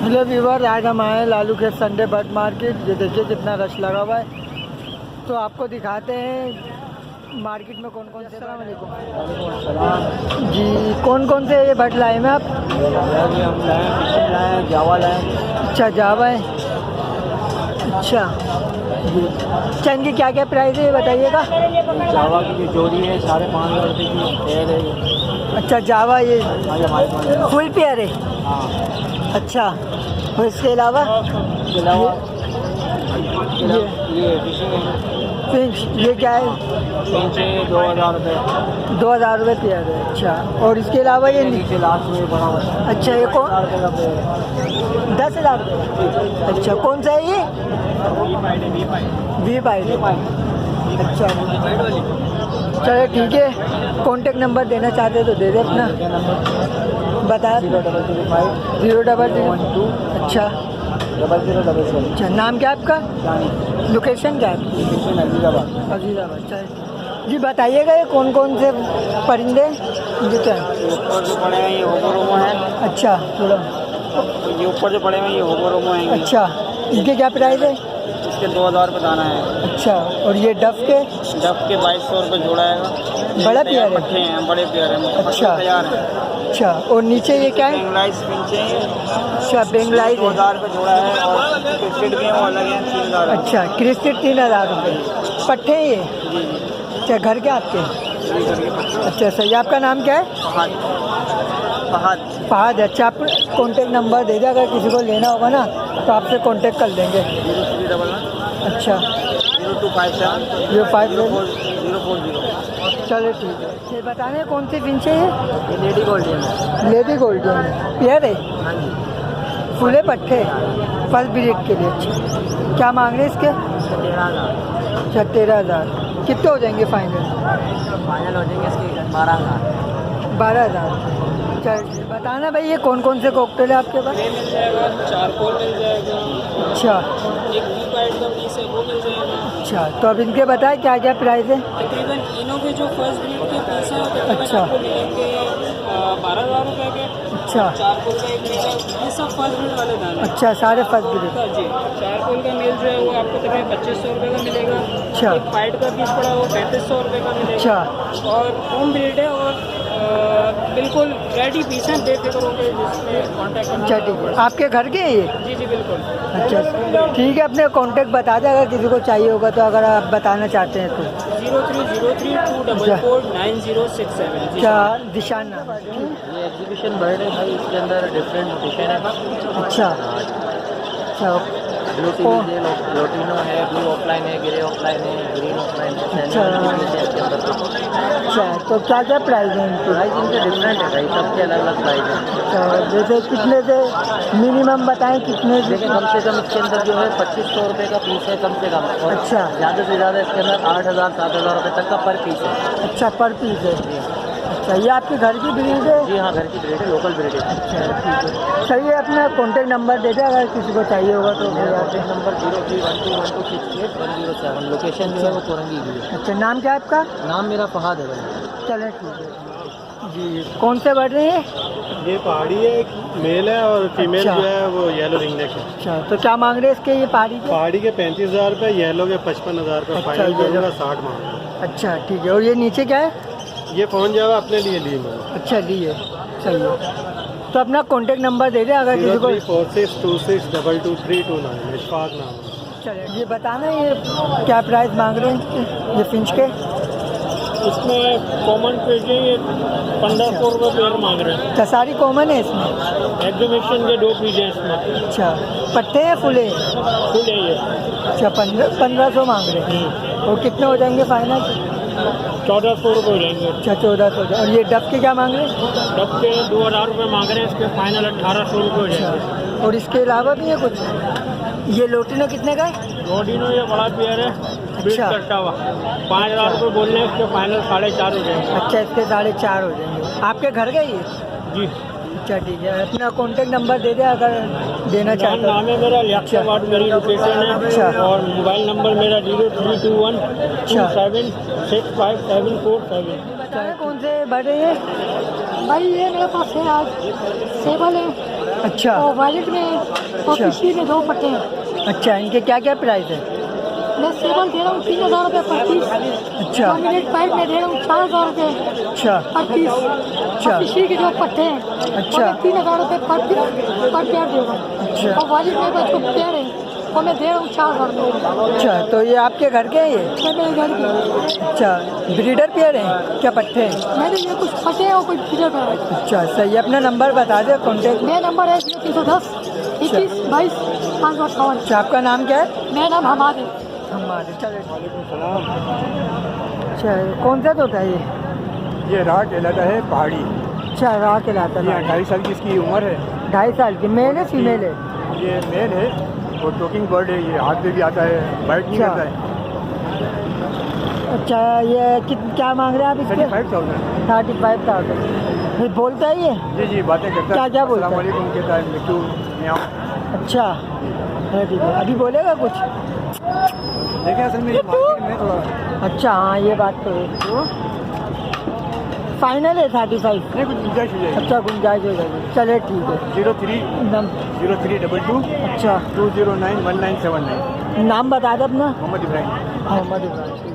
Hello viewer, आज हम आए हैं लालू खेत संडे बर्ड मार्केट। ये देखिए कितना रश लगा हुआ है। तो आपको दिखाते हैं मार्केट में कौन कौन से। अस्सलाम वालेकुम जी, कौन कौन से ये बर्ड लाए हैं आप? हम लाए जावा लाए। अच्छा, जावा है। अच्छा जी, अच्छा इनकी क्या क्या प्राइस है ये बताइएगा। जावा की जो जोड़ी है 5,500 रुपये की पेयर है। अच्छा, जावा ये हमारे पास फुल पेयर है। हाँ, अच्छा, और इसके अलावा इसके अलावा ये फिशिंग है। फिंच ये क्या है? फिंच है 2,000 रुपये। 2,000 रुपये पेयर है। अच्छा, और इसके अलावा ये नीचे लास्ट में बड़ा हुआ है। अच्छा, ये कौन? 10,000 रुपये का पेयर है। 10,000 रुपये। अच्छा, कौन सा है ये? वी पाइड। अच्छा चलो ठीक है, कॉन्टेक्ट नंबर देना चाहते तो दे दे अपना, बता। 00005 00012। अच्छा 0077। अच्छा, नाम क्या है आपका? लोकेशन क्या है? अजीजाबाद। अजीजाबाद। अच्छा जी, बताइएगा ये कौन कौन से परिंदे जी क्या है? ऊपर जो पड़े हैं ये होगोरोमो है। अच्छा थोड़ा। ये ऊपर जो पड़े हैं ये होगोरोमो हैं। अच्छा, इनके क्या प्राइस है? इसके 2,000 रुपये दाना है। अच्छा, और ये डफ के? डब के 2,200 रुपये जोड़ा है। बड़ा पेयर है? पट्टे हैं, बड़े पेयर हैं। अच्छा। तैयार है। अच्छा, और नीचे ये क्या है? बेंगलाइज फिंच है। अच्छा, बेंगलाई 2,000 रुपये जोड़ा है। और क्रिकेट भी है वो अलग है 3,000। अच्छा, क्रिस्टेड 3,000 रुपये पट्टे हैं ये। जी अच्छा, घर के आपके? जी करके पट्टे। अच्छा सही, आपका नाम क्या है? फहद। फहद। अच्छा, आप कॉन्टेक्ट नंबर दे दे, अगर किसी को लेना होगा ना तो आपसे कॉन्टेक्ट कर लेंगे। 0311 अच्छा 0257 05 040। चलो ठीक है। ये बताने कौन सी फिंच है ये? ये लेडी गोल्डन है। लेडी गोल्डन पेयर है। हाँ जी। फूले पट्टे फर्स्ट ब्रीड के लिए। अच्छा, क्या मांग रहे हैं इसके? 13,000 अच्छा 13,000। कितने हो जाएंगे फाइनल? फाइनल हो जाएंगे इसके 12,000। 12,000। चल बताना भाई, ये कौन कौन से कॉकटेल है आपके पास? मिल जाएगा, चारकोल मिल जाएगा। अच्छा एक वी-पाइड का पीस है वो मिल जाएगा। अच्छा, तो अब इनके बताए क्या क्या प्राइस है? तकरीबन इनों के जो फर्स्ट ब्रीड के पीस हैं तकरीबन अच्छा। आपको मिलेंगे 12,000 रुपये के। अच्छा चारकोल का एक पीस है, ये सब फर्स्ट ब्रीड वाले दाने। अच्छा, सारे फर्स्ट ब्रीड। जी, चारकोल का मेल जो है वो आपको तकरीबन 2,500 रुपये का मिलेगा। अच्छा। एक पाइड का पीस पड़ा वो 3,500 रुपये का मिलेगा। अच्छा। और होम ब्रीड है और बिल्कुल रेडी पीस है, बेफिक्र होकर जिसमें कॉन्टैक्ट करना। अच्छा ठीक है, आपके घर के हैं ये? जी जी बिल्कुल। अच्छा ठीक है, अपने कांटेक्ट बता दें अगर किसी को चाहिए होगा तो, अगर आप बताना चाहते हैं तो। 0303249067। क्या दिशान नाम है? ये एग्जीबिशन बर्ड है भाई, इसके अंदर डिफरेंट लोकेशन है। अच्छा अच्छा, ब्लू लोटिनो है, ब्लू ऑफलाइन है, ग्रे ऑफलाइन है, ग्रीन ऑफलाइन है। अच्छा। इसके अंदर अच्छा, तो क्या क्या प्राइस है इनके? प्राइस इनके डिफरेंट है भाई, सबके अलग अलग प्राइस है। अच्छा, जैसे कितने से मिनिमम बताएं कितने से? देखिए कम से कम इसके अंदर जो है 2,500 रुपये का पीस है कम से कम। और अच्छा। ज़्यादा से ज़्यादा इसके अंदर 8,000 7,000 रुपये तक का पर पीस है। अच्छा, पर पीस है। अच्छा, ये आपके घर की ब्रीड है? जी हाँ, घर की ब्रीड है, लोकल ब्रीड है। अच्छा ठीक है, सही है। अपना कॉन्टेक्ट नंबर दे दे अगर किसी को चाहिए होगा तो। मेरा कॉन्टेक्ट नंबर 03121268 लोकेशन जो है वो कोरंगी की है। अच्छा, नाम क्या है आपका? नाम मेरा फहद है भाई। चलो ठीक है जी। कौन से बढ़ रहे हैं? ये पहाड़ी है, एक मेल है और फीमेल अच्छा। जो है वो येलो रिंगनेक है। अच्छा, तो क्या मांग रहे हैं इसके ये पहाड़ी के? पहाड़ी के 35,000 रुपये, येलो के 55,000 रुपये। अच्छा, फाइनल येलो। करूँगा 60 मांग। अच्छा ठीक है, और ये नीचे क्या है? ये फोन जो है अपने लिए ली मैंने। अच्छा लिए, सही है। तो अपना कॉन्टेक्ट नंबर दे दे अगर किसी को। 0346262329 इशफाक नाम है। चलिए, ये बताना ये क्या प्राइस मांग रहे हैं ये फिंच के? इसमें कॉमन पेज है, ये 1,500 रुपये पेयर मांग रहे हैं। अच्छा, सारी कॉमन है इसमें? एग्जीबिशन के 2 पीस हैं इसमें। अच्छा, पट्टे हैं फुले? फुल है ये। अच्छा, 1500 मांग रहे हैं। और कितने हो जाएंगे फाइनल? 1,400 रुपये हो जाएंगे। अच्छा 1400। और ये डब के क्या मांग रहे हैं? डब के 2,000 रुपये मांग रहे हैं, इसके फाइनल 1,800 रुपये हो जाएंगे। और इसके अलावा भी है कुछ? ये लोटिनो कितने का है? रोडिनो ये बड़ा पेयर है, बीट अच्छा। कटा हुआ 5,000 रुपये बोल रहे हैं, इसके फाइनल 4,500 हो जाएंगे। अच्छा, इसके 4.5 हो जाएंगे। आपके घर का ये? जी। अच्छा ठीक है, अपना कॉन्टेक्ट नंबर दे दे अगर देना चाहते हो। नाम है मेरा लियाकताबाद, मेरी लोकेशन है। अच्छा। और मोबाइल नंबर मेरा 0321 अच्छा। 27657447। कौन से बढ़ रहे हैं? भाई ये मेरे पास है आज सेबल है, अच्छा और वायलेट में और अच्छा। किसी में 2 पट्टे हैं। अच्छा, इनके क्या क्या प्राइस है? मैं सेवन दे रहा हूँ 3000 रुपये पर पीस। अच्छा लैमिनेट पाइप में दे रहा हूँ 4000 रुपये अच्छा पर पीस। अच्छा। और किसी के जो पट्टे हैं अच्छा। वो मैं 3000 रुपये पर पेयर दे रहा हूँ। अच्छा और वायलेट में जो पेयर है वो मैं दे रहा हूँ 4000 रुपये। अच्छा, तो ये आपके घर के हैं ये? ये मेरे घर की। अच्छा, ब्रीडर पेयर हैं क्या पट्टे हैं? मैंने ये कुछ पट्टे हैं और कुछ फीडर पर है। अच्छा सही, अपना नंबर बता दे कॉन्टेक्ट। मेरा नंबर है 310 21 22 558। अच्छा, आपका नाम क्या है? मेरा नाम हमाद है। हमारे चले। अच्छा, कौन सा तोता है ये? ये राह कहलाता है पहाड़ी। अच्छा, राह कहलाता ये है। 2.5 साल की इसकी उम्र है। 2.5 साल की, मेल है फीमेल है? ये मेल है और टॉकिंग बर्ड है। ये हाथ पे भी आता है, बाइट नहीं अच्छा। करता है। अच्छा, ये क्या मांग रहे हैं आप इसके? 35,000। 35,000। ये बोलता है ये? जी जी, बातें करता है। क्या क्या बोलता है? अस्सलाम वालेकुम कहता है, मिट्टू म्याऊं। अच्छा है, ठीक है। अभी बोलेगा कुछ? देखें असल में ये मार्केट में थोड़ा अच्छा हाँ, ये बात तो है। फाइनल है 35? नहीं, कुछ गुंजाइश हो जाएगी। अच्छा, गुंजाइश हो जाएगी। चले ठीक है। 0322 अच्छा, 209 1979। नाम बता दे अपना। मोहम्मद इब्राहिम। मोहम्मद इब्राहिम।